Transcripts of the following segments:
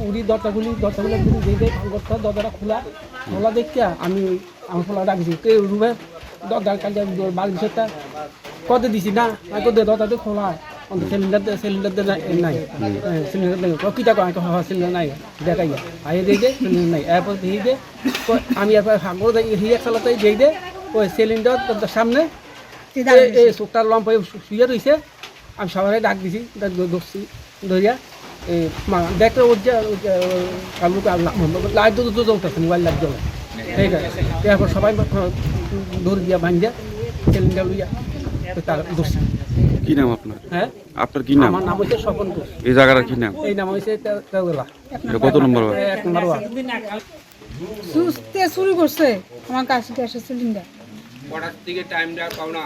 উড়ি দরজাগুলি দেখে ভাঙরটা দরজাটা খোলা দেখতে আমি আমার খোলা ডাকছি কে রুমে দরজার কাছে বাড়ির ভিতরটা কত দিছি না কত দরজাতে খোলা সিলিন্ডার নাই সিলিন্ডার নাই কিটা কয় সিলিন্ডার নাই দেখাই আইয়ে দিয়ে দে সিলিন্ডার নাই এরপর দিয়ে দে আমি এরপর ভাঙর হিয়া চালাতে দিয়ে দে ওই সিলিন্ডার দরজার সামনে এই চোখটার লম্প শুয়ে রয়েছে আমি সবাই ডাক দিছি ধরছি ধরিয়া এই দেখতে লাইট তো জ্বলতেছে মোবাইল লাইট জ্বলে ঠিক আছে এরপর সবাই ধরে দিয়া ভাঙিয়া সিলিন্ডার লইয়া তার ধরছি। কি নাম আপনার? হ্যাঁ আপনার কি নাম? আমার নাম হচ্ছে স্বপন ঘোষ। এই জায়গাটার কি নাম? এই নাম হচ্ছে তেওগলা। এটা কত নম্বর ওয়ার্ড? 1 নম্বর ওয়ার্ড। সুস্থে শুরু করছে আমার কাছে গ্যাসের সিলিন্ডার কটার দিকে টাইম দেওয়া পাও না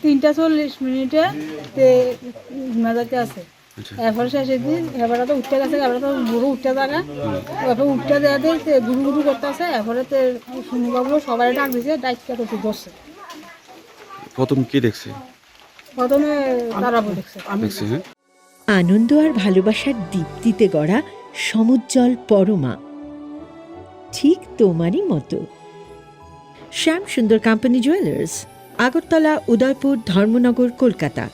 3:40 তে মাজাতে আছে এরপর শেষের দিন এবারে তো উঠতে গেছে এবারে তো গুরু উঠতে জায়গা এরপর উঠতে দেওয়া দিয়ে গুরু করতে আছে এরপরে তো শুনুবাবু সবাই ডাক দিয়েছে ডাইটটা করতে বসছে। প্রথম কি দেখছে? প্রথমে তারা দেখছে দেখছে হ্যাঁ। আনন্দ আর ভালোবাসার দীপ্তিতে গড়া সমুজ্জ্বল পরমা ঠিক তোমারই মতো। শ্যাম সুন্দর কোম্পানি জুয়েলার্স, আগরতলা, উদয়পুর, ধর্মনগর, কলকাতা।